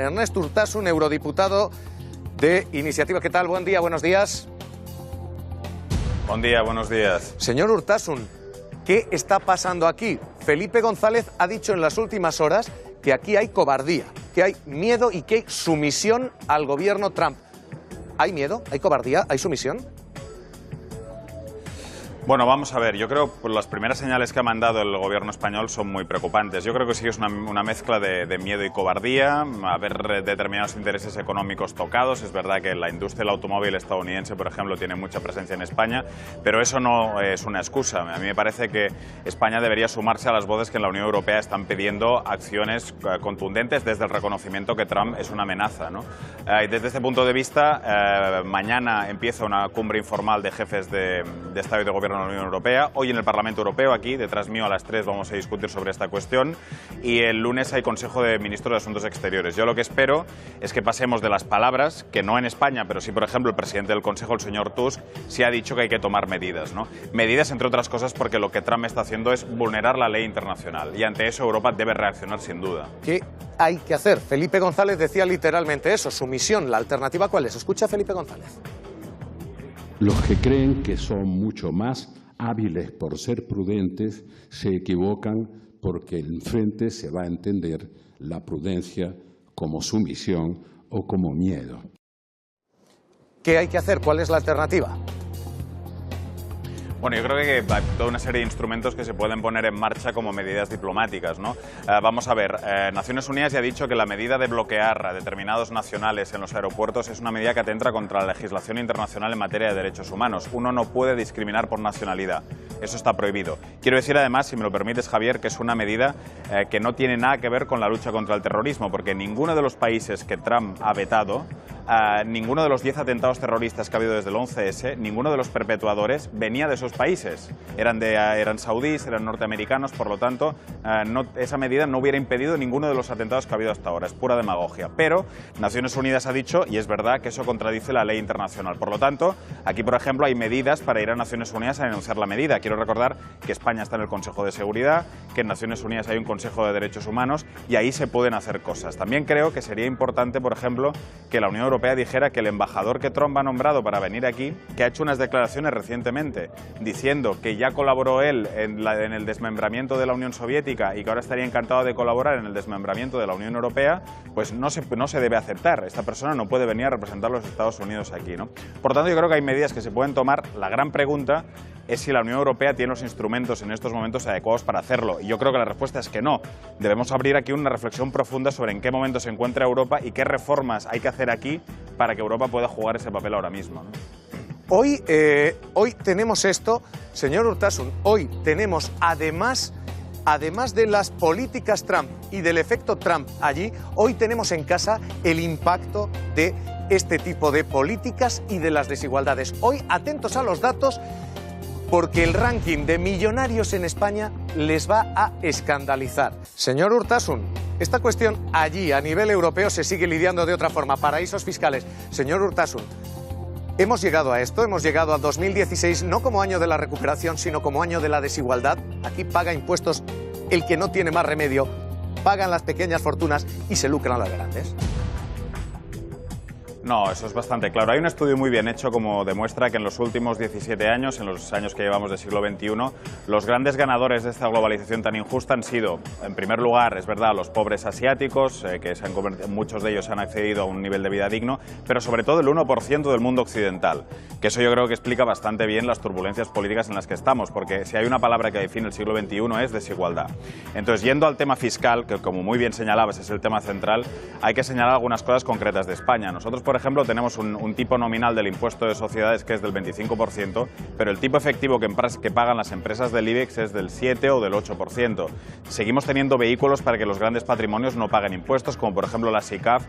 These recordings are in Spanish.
Ernest Urtasun, eurodiputado de Iniciativa. ¿Qué tal? Buen día, buenos días. Buen día, buenos días. Señor Urtasun, ¿qué está pasando aquí? Felipe González ha dicho en las últimas horas que aquí hay cobardía, que hay miedo y que hay sumisión al gobierno Trump. ¿Hay miedo? ¿Hay cobardía? ¿Hay sumisión? Bueno, vamos a ver, yo creo que las primeras señales que ha mandado el gobierno español son muy preocupantes. Yo creo que sí es una mezcla de miedo y cobardía, haber determinados intereses económicos tocados. Es verdad que la industria del automóvil estadounidense, por ejemplo, tiene mucha presencia en España, pero eso no es una excusa. A mí me parece que España debería sumarse a las voces que en la Unión Europea están pidiendo acciones contundentes desde el reconocimiento que Trump es una amenaza, ¿no? Y desde este punto de vista, mañana empieza una cumbre informal de jefes de Estado y de Gobierno de la Unión Europea. Hoy en el Parlamento Europeo, aquí detrás mío a las 3 vamos a discutir sobre esta cuestión, y el lunes hay Consejo de Ministros de Asuntos Exteriores. Yo lo que espero es que pasemos de las palabras, que no en España, pero sí, por ejemplo, el presidente del Consejo, el señor Tusk, sí ha dicho que hay que tomar medidas, ¿no? Medidas, entre otras cosas, porque lo que Trump está haciendo es vulnerar la ley internacional, y ante eso Europa debe reaccionar sin duda. ¿Qué hay que hacer? Felipe González decía literalmente eso, sumisión. ¿La alternativa cuál es? Escucha a Felipe González. Los que creen que son mucho más hábiles por ser prudentes se equivocan, porque enfrente se va a entender la prudencia como sumisión o como miedo. ¿Qué hay que hacer? ¿Cuál es la alternativa? Bueno, yo creo que hay toda una serie de instrumentos que se pueden poner en marcha como medidas diplomáticas, ¿no? Vamos a ver, Naciones Unidas ya ha dicho que la medida de bloquear a determinados nacionales en los aeropuertos es una medida que atenta contra la legislación internacional en materia de derechos humanos. Uno no puede discriminar por nacionalidad. Eso está prohibido. Quiero decir además, si me lo permites, Javier, que es una medida que no tiene nada que ver con la lucha contra el terrorismo, porque ninguno de los países que Trump ha vetado, ninguno de los 10 atentados terroristas que ha habido desde el 11S, ninguno de los perpetuadores venía de esos países. Eran saudíes, eran norteamericanos, por lo tanto, esa medida no hubiera impedido ninguno de los atentados que ha habido hasta ahora. Es pura demagogia. Pero Naciones Unidas ha dicho, y es verdad, que eso contradice la ley internacional. Por lo tanto, aquí, por ejemplo, hay medidas para ir a Naciones Unidas a denunciar la medida. Quiero recordar que España está en el Consejo de Seguridad, que en Naciones Unidas hay un Consejo de Derechos Humanos, y ahí se pueden hacer cosas. También creo que sería importante, por ejemplo, que la Unión Europea dijera que el embajador que Trump ha nombrado para venir aquí, que ha hecho unas declaraciones recientemente diciendo que ya colaboró él en el desmembramiento de la Unión Soviética y que ahora estaría encantado de colaborar en el desmembramiento de la Unión Europea, pues no se debe aceptar. Esta persona no puede venir a representar a los Estados Unidos aquí, ¿no? Por tanto, yo creo que hay medidas que se pueden tomar. La gran pregunta es si la Unión Europea tiene los instrumentos en estos momentos adecuados para hacerlo. Y yo creo que la respuesta es que no. Debemos abrir aquí una reflexión profunda sobre en qué momento se encuentra Europa y qué reformas hay que hacer aquí para que Europa pueda jugar ese papel ahora mismo, ¿no? Hoy tenemos esto, señor Urtasun, hoy tenemos, además de las políticas Trump y del efecto Trump allí, hoy tenemos en casa el impacto de este tipo de políticas y de las desigualdades. Hoy, atentos a los datos, porque el ranking de millonarios en España les va a escandalizar. Señor Urtasun, esta cuestión allí, a nivel europeo, se sigue lidiando de otra forma. Paraísos fiscales. Señor Urtasun, hemos llegado a esto, hemos llegado a 2016 no como año de la recuperación, sino como año de la desigualdad. Aquí paga impuestos el que no tiene más remedio, pagan las pequeñas fortunas y se lucran las grandes. No, eso es bastante claro. Hay un estudio muy bien hecho como demuestra que en los últimos 17 años, en los años que llevamos del siglo XXI, los grandes ganadores de esta globalización tan injusta han sido, en primer lugar, es verdad, los pobres asiáticos, que muchos de ellos han accedido a un nivel de vida digno, pero sobre todo el 1% del mundo occidental, que eso yo creo que explica bastante bien las turbulencias políticas en las que estamos, porque si hay una palabra que define el siglo XXI es desigualdad. Entonces, yendo al tema fiscal, que como muy bien señalabas es el tema central, hay que señalar algunas cosas concretas de España. Nosotros, por ejemplo, tenemos un tipo nominal del impuesto de sociedades que es del 25%, pero el tipo efectivo que pagan las empresas del IBEX es del 7 o del 8%. Seguimos teniendo vehículos para que los grandes patrimonios no paguen impuestos, como por ejemplo la SICAF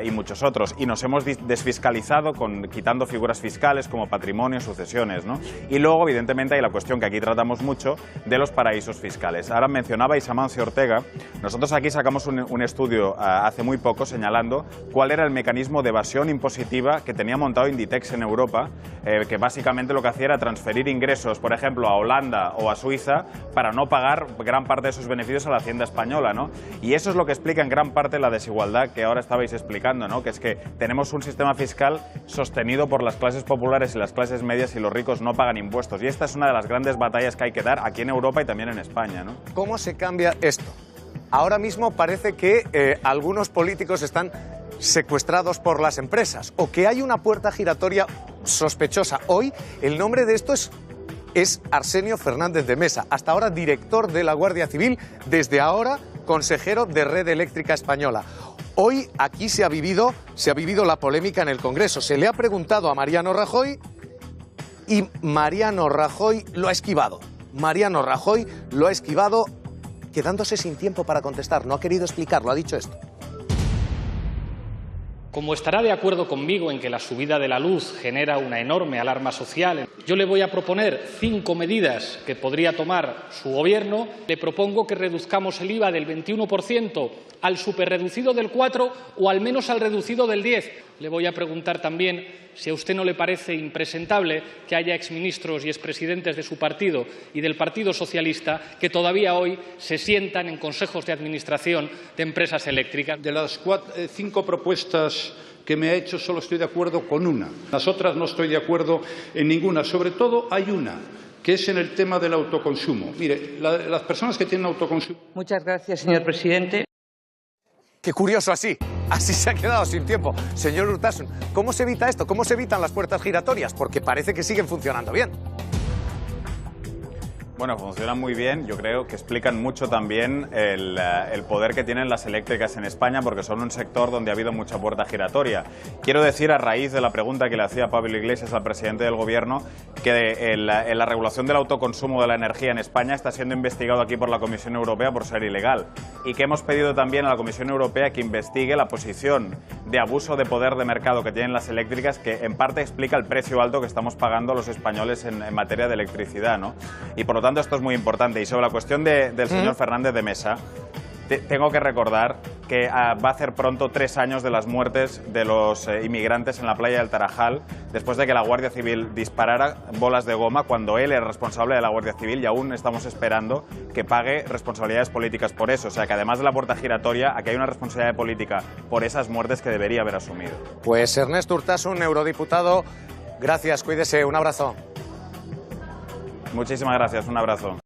y muchos otros. Y nos hemos desfiscalizado quitando figuras fiscales como patrimonio, sucesiones, ¿no? Y luego, evidentemente, hay la cuestión que aquí tratamos mucho de los paraísos fiscales. Ahora mencionabais a Amancio Ortega. Nosotros aquí sacamos un estudio hace muy poco señalando cuál era el mecanismo de evasión impositiva que tenía montado Inditex en Europa que básicamente lo que hacía era transferir ingresos, por ejemplo, a Holanda o a Suiza para no pagar gran parte de esos beneficios a la Hacienda española, ¿no? Y eso es lo que explica en gran parte la desigualdad que ahora estabais explicando, ¿no? Que es que tenemos un sistema fiscal sostenido por las clases populares y las clases medias y los ricos no pagan impuestos. Y esta es una de las grandes batallas que hay que dar aquí en Europa y también en España, ¿no? ¿Cómo se cambia esto? Ahora mismo parece que algunos políticos están secuestrados por las empresas o que hay una puerta giratoria sospechosa. Hoy el nombre de esto es Arsenio Fernández de Mesa, hasta ahora director de la Guardia Civil, desde ahora consejero de Red Eléctrica Española. Hoy aquí se ha vivido la polémica en el Congreso. Se le ha preguntado a Mariano Rajoy y Mariano Rajoy lo ha esquivado. Mariano Rajoy lo ha esquivado quedándose sin tiempo para contestar. No ha querido explicarlo, ha dicho esto. Como estará de acuerdo conmigo en que la subida de la luz genera una enorme alarma social, yo le voy a proponer 5 medidas que podría tomar su Gobierno. Le propongo que reduzcamos el IVA del 21% al superreducido del 4% o al menos al reducido del 10%. Le voy a preguntar también si a usted no le parece impresentable que haya exministros y expresidentes de su partido y del Partido Socialista que todavía hoy se sientan en consejos de administración de empresas eléctricas. De las 5 propuestas que me ha hecho, solo estoy de acuerdo con una. Las otras no estoy de acuerdo en ninguna. Sobre todo hay una, que es en el tema del autoconsumo. Mire, las personas que tienen autoconsumo... Muchas gracias, señor presidente. Qué curioso, así se ha quedado sin tiempo. Señor Urtasun, ¿cómo se evita esto? ¿Cómo se evitan las puertas giratorias? Porque parece que siguen funcionando bien. Bueno, funcionan muy bien. Yo creo que explican mucho también el poder que tienen las eléctricas en España, porque son un sector donde ha habido mucha puerta giratoria. Quiero decir, a raíz de la pregunta que le hacía Pablo Iglesias al presidente del Gobierno, que la regulación del autoconsumo de la energía en España está siendo investigado aquí por la Comisión Europea por ser ilegal, y que hemos pedido también a la Comisión Europea que investigue la posición de abuso de poder de mercado que tienen las eléctricas, que en parte explica el precio alto que estamos pagando los españoles en materia de electricidad, ¿no? Y por lo tanto esto es muy importante. Y sobre la cuestión del señor Fernández de Mesa, tengo que recordar que va a hacer pronto 3 años de las muertes de los inmigrantes en la playa del Tarajal, después de que la Guardia Civil disparara bolas de goma cuando él era responsable de la Guardia Civil, y aún estamos esperando que pague responsabilidades políticas por eso. O sea que además de la puerta giratoria, aquí hay una responsabilidad política por esas muertes que debería haber asumido. Pues Ernesto Urtasun, eurodiputado, gracias, cuídese, un abrazo. Muchísimas gracias, un abrazo.